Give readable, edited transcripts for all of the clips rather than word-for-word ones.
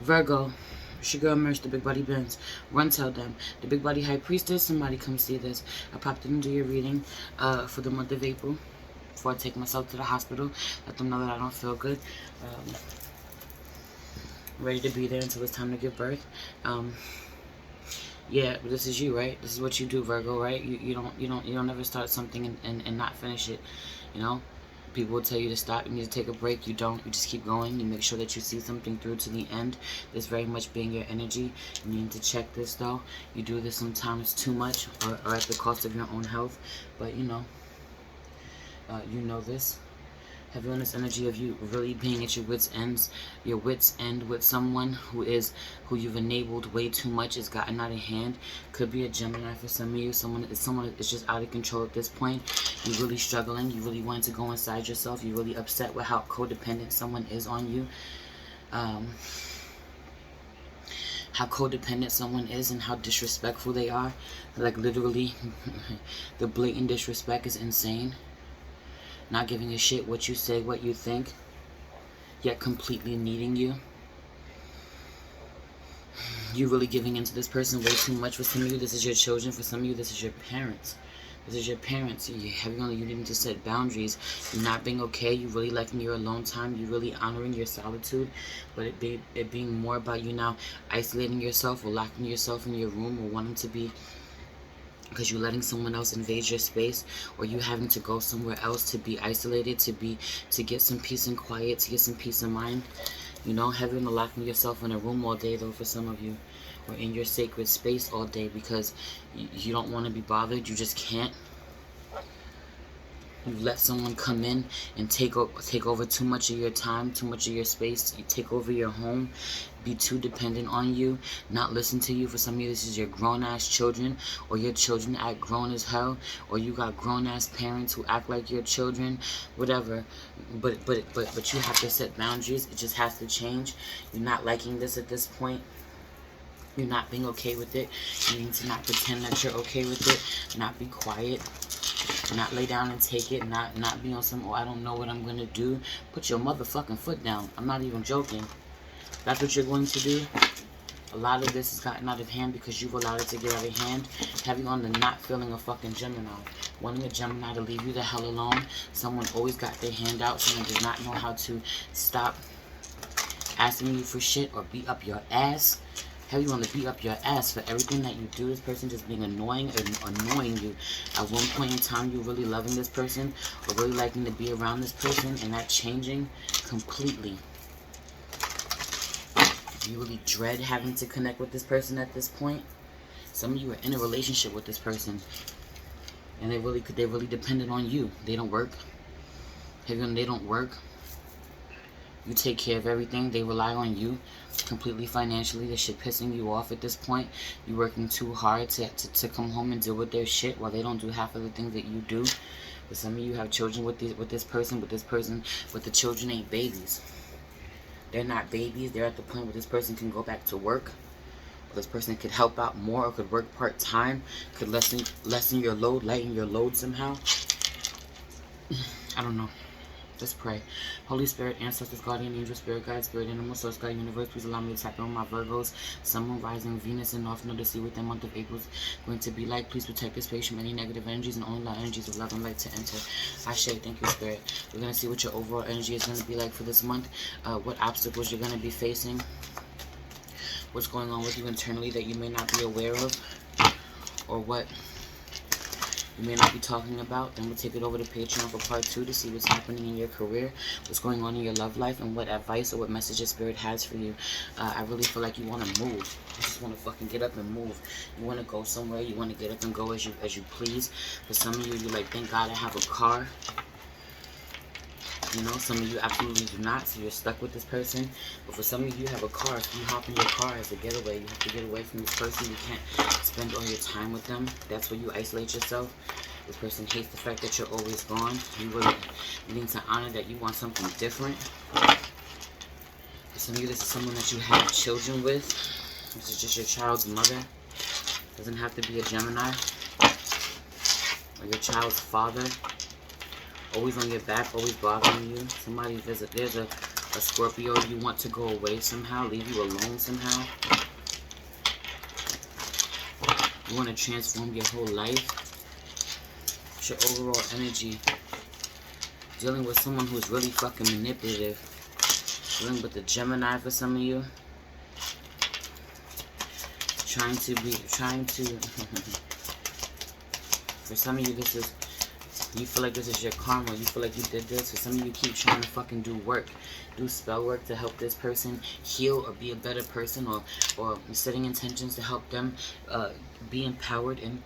Virgo, it's your girl Merch, the Big Body Benz. Run tell them. The Big Body High Priestess, somebody come see this. I popped in to do your reading for the month of April before I take myself to the hospital. Let them know that I don't feel good. Ready to be there until it's time to give birth. Yeah, but this is you, right? This is what you do, Virgo, right? You don't ever start something and not finish it, you know? People will tell you to stop, you need to take a break. You don't. You just keep going. You make sure that you see something through to the end. This very much being your energy. You need to check this, though. You do this sometimes too much or at the cost of your own health. But, you know this. Have you on this energy of you really being at your wits' end with someone who you've enabled way too much, has gotten out of hand. Could be a Gemini for some of you. Someone is just out of control at this point. You're really struggling. You really want to go inside yourself. You're really upset with how codependent someone is on you. How codependent someone is and how disrespectful they are. Like literally, the blatant disrespect is insane. Not giving a shit what you say, what you think, yet completely needing you. You really giving into this person way too much. For some of you, this is your children. For some of you, this is your parents. This is your parents. You need to set boundaries. You're not being okay. You really liking your alone time. You really honoring your solitude. But it being more about you now isolating yourself or locking yourself in your room or wanting to be, because you're letting someone else invade your space, or you having to go somewhere else to be isolated, to get some peace and quiet, to get some peace of mind. You know, having to locking yourself in a room all day, though, for some of you, or in your sacred space all day because you don't want to be bothered. You just can't. You let someone come in and take over too much of your time, too much of your space. You take over your home, be too dependent on you, not listen to you. For some of you, this is your grown-ass children, or your children act grown as hell, or you got grown-ass parents who act like your children, whatever. But you have to set boundaries. It just has to change. You're not liking this at this point. You're not being okay with it. You need to not pretend that you're okay with it. Not be quiet. Not lay down and take it. Not be on some, oh, I don't know what I'm going to do. Put your motherfucking foot down. I'm not even joking. That's what you're going to do. A lot of this has gotten out of hand because you've allowed it to get out of hand. Having on the not feeling a fucking Gemini. Wanting a Gemini to leave you the hell alone. Someone always got their hand out. Someone does not know how to stop asking you for shit or beat up your ass. Hell, you want to beat up your ass for everything that you do. This person just being annoying and annoying you. At one point in time, you really loving this person or really liking to be around this person, and that changing completely. You really dread having to connect with this person at this point. Some of you are in a relationship with this person, and they really dependent on you. They don't work. They don't work. You take care of everything. They rely on you completely financially. This shit pissing you off at this point. You working too hard to come home and deal with their shit while they don't do half of the things that you do. But some of you have children with this person, but the children ain't babies. They're not babies. They're at the point where this person can go back to work. Or this person could help out more, or could work part-time, could lessen your load, lighten your load somehow. I don't know. Let's pray. Holy Spirit, ancestors, guardian angel, spirit guide, spirit animal, source guide, universe, please allow me to tap in with my Virgos, Sun, Moon, Rising, Venus, and North Node to see what the month of April is going to be like. Please protect this page from any negative energies and only allow energies of love and light to enter. Ashe, thank you, Spirit. We're going to see what your overall energy is going to be like for this month, what obstacles you're going to be facing, what's going on with you internally that you may not be aware of, or what you may not be talking about. Then we'll take it over to Patreon for part 2 to see what's happening in your career, what's going on in your love life, and what advice or what message your spirit has for you. I really feel like you want to move. You just want to fucking get up and move. You want to go somewhere. You want to get up and go as you please. For some of you, you're like, thank God I have a car. You know, some of you absolutely do not, so you're stuck with this person. But for some of you, have a car. If you hop in your car as a getaway, you have to get away from this person. You can't spend all your time with them. That's where you isolate yourself. This person hates the fact that you're always gone. You need to honor that you want something different. For some of you, this is someone that you have children with. This is just your child's mother. Doesn't have to be a Gemini. Or your child's father. Always on your back, always bothering you. There's A Scorpio, you want to go away somehow, leave you alone somehow. You want to transform your whole life. It's your overall energy. Dealing with someone who's really fucking manipulative. Dealing with the Gemini for some of you. Trying to for some of you, this is, you feel like this is your karma. You feel like you did this. For some of you, keep trying to fucking do work. Do spell work to help this person heal or be a better person, or setting intentions to help them be empowered, and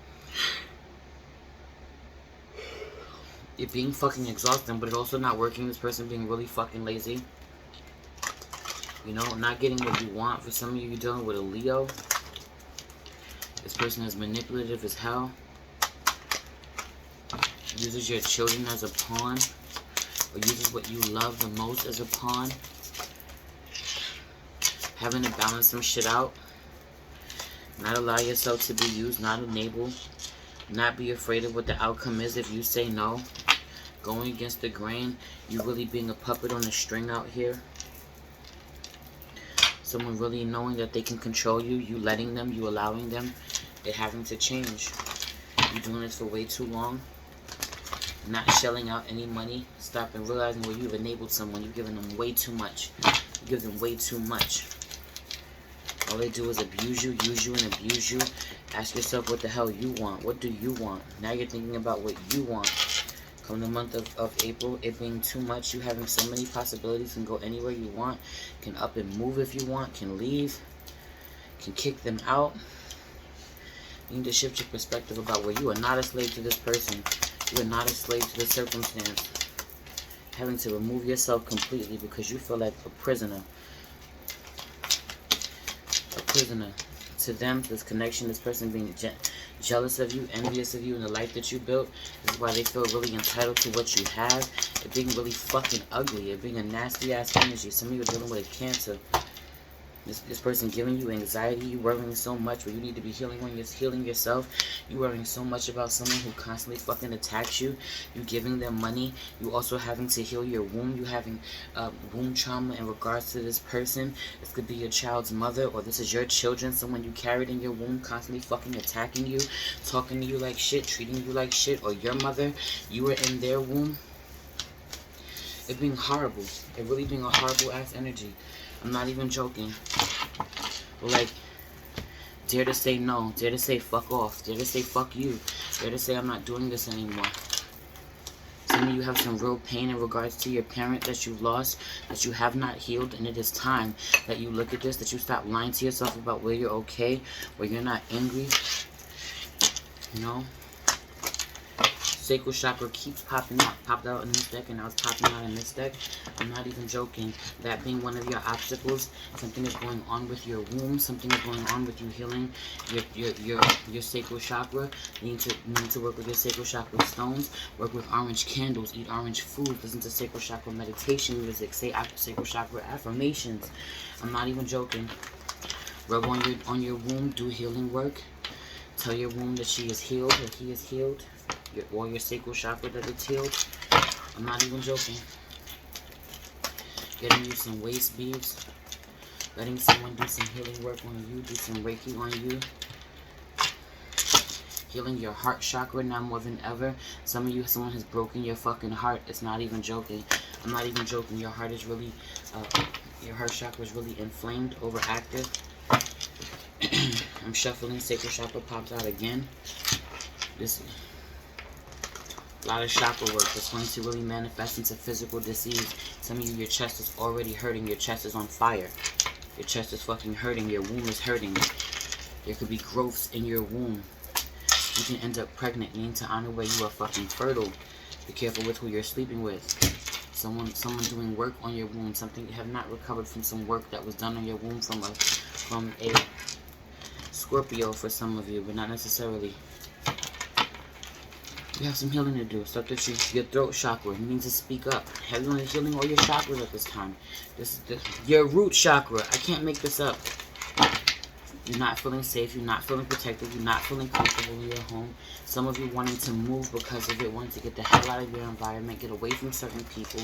it being fucking exhausting, but it also not working. This person being really fucking lazy. You know, not getting what you want. For some of you, you're dealing with a Leo. This person is manipulative as hell. Uses your children as a pawn, or uses what you love the most as a pawn. Having to balance some shit out. Not allow yourself to be used, not enable. Not be afraid of what the outcome is if you say no. Going against the grain. You really being a puppet on a string out here. Someone really knowing that they can control you. You letting them, you allowing them. It having to change. You're doing this for way too long. Not shelling out any money. Stop and realizing where you've enabled someone. You've given them way too much. You give them way too much. All they do is abuse you, use you, and abuse you. Ask yourself what the hell you want. What do you want? Now you're thinking about what you want. Come the month of April, it being too much. You having so many possibilities. Can go anywhere you want. Can up and move if you want. Can leave. Can kick them out. You need to shift your perspective about where you are not a slave to this person. You are not a slave to the circumstance. Having to remove yourself completely because you feel like a prisoner. A prisoner. To them, this connection, this person being jealous of you, envious of you, and the life that you built. This is why they feel really entitled to what you have. It being really fucking ugly. It being a nasty ass energy. Some of you are dealing with a cancer. This person giving you anxiety, you worrying so much where you need to be healing when you're healing yourself. You worrying so much about someone who constantly fucking attacks you. You giving them money. You also having to heal your womb. You having womb trauma in regards to this person. This could be your child's mother, or this is your children, someone you carried in your womb, constantly fucking attacking you, talking to you like shit, treating you like shit, or your mother, you were in their womb. It being horrible. It really being a horrible ass energy. I'm not even joking. Like, dare to say no. Dare to say fuck off. Dare to say fuck you. Dare to say I'm not doing this anymore. Some of you have some real pain in regards to your parent that you lost, that you have not healed, and it is time that you look at this, that you stop lying to yourself about where you're okay, where you're not angry. You know? Sacral chakra keeps popping up. Popped out in this deck, and now it's popping out in this deck. I'm not even joking. That being one of your obstacles, something is going on with your womb. Something is going on with you healing your sacral chakra. You need to work with your sacral chakra stones. Work with orange candles. Eat orange food. Listen to sacral chakra meditation music. Say sacral chakra affirmations. I'm not even joking. Rub on your womb. Do healing work. Tell your womb that she is healed, that he is healed. Or your sacral chakra that it's healed. I'm not even joking. Getting you some waist beads. Letting someone do some healing work on you. Do some Reiki on you. Healing your heart chakra now more than ever. Some of you, someone has broken your fucking heart. It's not even joking. I'm not even joking. Your heart is really, your heart chakra is really inflamed, overactive. I'm shuffling. Sacral chakra pops out again. This. A lot of chakra work that's going to really manifest into physical disease. Some of you, your chest is already hurting. Your chest is on fire. Your chest is fucking hurting. Your womb is hurting. There could be growths in your womb. You can end up pregnant. You need to honor where you are fucking fertile. Be careful with who you're sleeping with. Someone doing work on your womb. Something you have not recovered from some work that was done on your womb from a Scorpio for some of you, but not necessarily. You have some healing to do. Start with your throat chakra. You need to speak up. Everyone is healing all your chakras at this time. This is your root chakra. I can't make this up. You're not feeling safe. You're not feeling protected. You're not feeling comfortable in your home. Some of you wanting to move because of it. Wanting to get the hell out of your environment. Get away from certain people.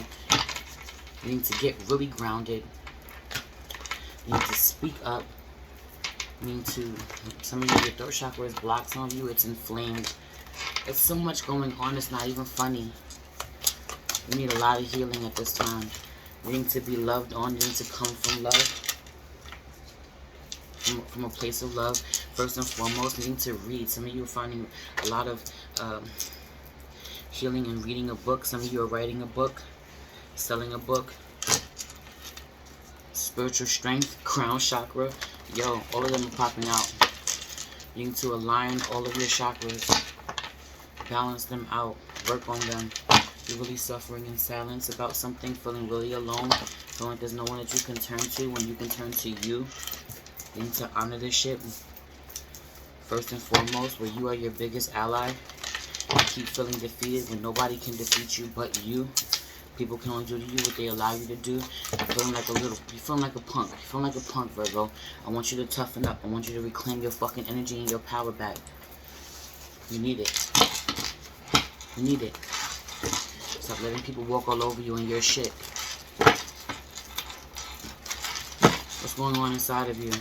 You need to get really grounded. You need to speak up. You need to, some of you, your throat chakra is blocked. Some of you, it's inflamed. There's so much going on, it's not even funny. You need a lot of healing at this time. You need to be loved on. You need to come from love. From a place of love. First and foremost, you need to read. Some of you are finding a lot of healing and reading a book. Some of you are writing a book, selling a book. Spiritual strength, crown chakra. Yo, all of them are popping out. You need to align all of your chakras. Balance them out. Work on them. You're really suffering in silence about something. Feeling really alone. Feeling like there's no one that you can turn to when you can turn to you. You need to honor this shit. First and foremost, where you are your biggest ally. You keep feeling defeated when nobody can defeat you but you. People can only do to you what they allow you to do. You're feeling like you're feeling like a punk. You're feeling like a punk, Virgo. I want you to toughen up. I want you to reclaim your fucking energy and your power back. You need it. You need it. Stop letting people walk all over you and your shit. What's going on inside of you?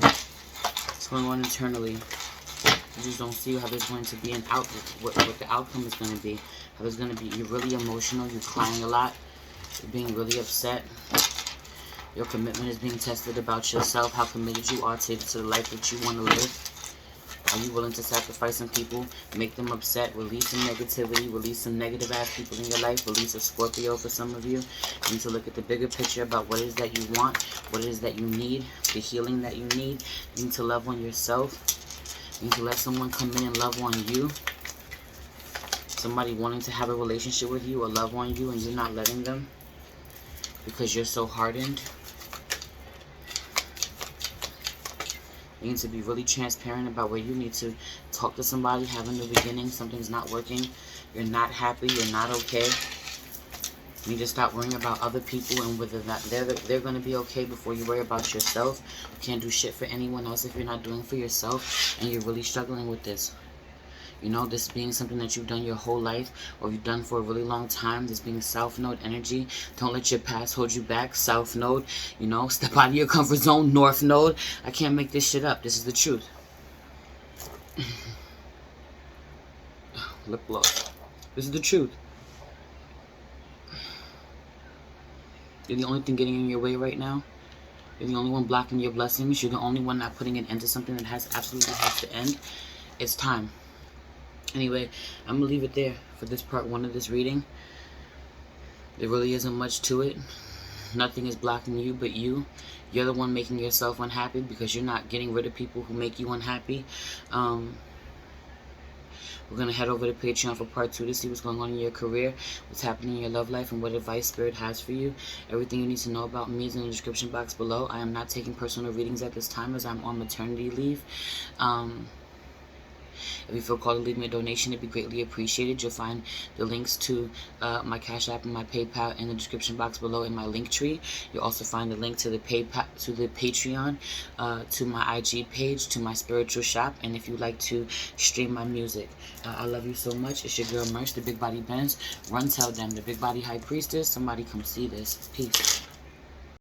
What's going on internally? You just don't see how there's going to be an what the outcome is going to be. How there's going to be, you're really emotional, you're crying a lot, you're being really upset. Your commitment is being tested about yourself, how committed you are to the life that you want to live. Are you willing to sacrifice some people, make them upset, release some negativity, release some negative ass people in your life, release a Scorpio for some of you? You need to look at the bigger picture about what it is that you want, what it is that you need, the healing that you need. You need to love on yourself. You need to let someone come in and love on you. Somebody wanting to have a relationship with you or love on you and you're not letting them because you're so hardened. You need to be really transparent about where you need to talk to somebody, have a new beginning, something's not working, you're not happy, you're not okay. You need to stop worrying about other people and whether that they're going to be okay before you worry about yourself. You can't do shit for anyone else if you're not doing for yourself and you're really struggling with this. You know, this being something that you've done your whole life or you've done for a really long time, this being South Node energy. Don't let your past hold you back. South Node, you know, step out of your comfort zone. North Node, I can't make this shit up. This is the truth. Lip gloss. This is the truth. You're the only thing getting in your way right now. You're the only one blocking your blessings. You're the only one not putting an end to something that absolutely has to end. It's time. Anyway, I'm going to leave it there for this part 1 of this reading. There really isn't much to it. Nothing is blocking you but you. You're the one making yourself unhappy because you're not getting rid of people who make you unhappy. We're going to head over to Patreon for part 2 to see what's going on in your career, what's happening in your love life, and what advice Spirit has for you. Everything you need to know about me is in the description box below. I am not taking personal readings at this time as I'm on maternity leave. If you feel called to leave me a donation, it'd be greatly appreciated. You'll find the links to my Cash App and my PayPal in the description box below in my link tree. You'll also find the link to the Patreon, to my IG page, to my spiritual shop, and if you'd like to stream my music. I love you so much. It's your girl Merch, the Big Body Benz. Run tell them, the Big Body High Priestess. Somebody come see this. Peace.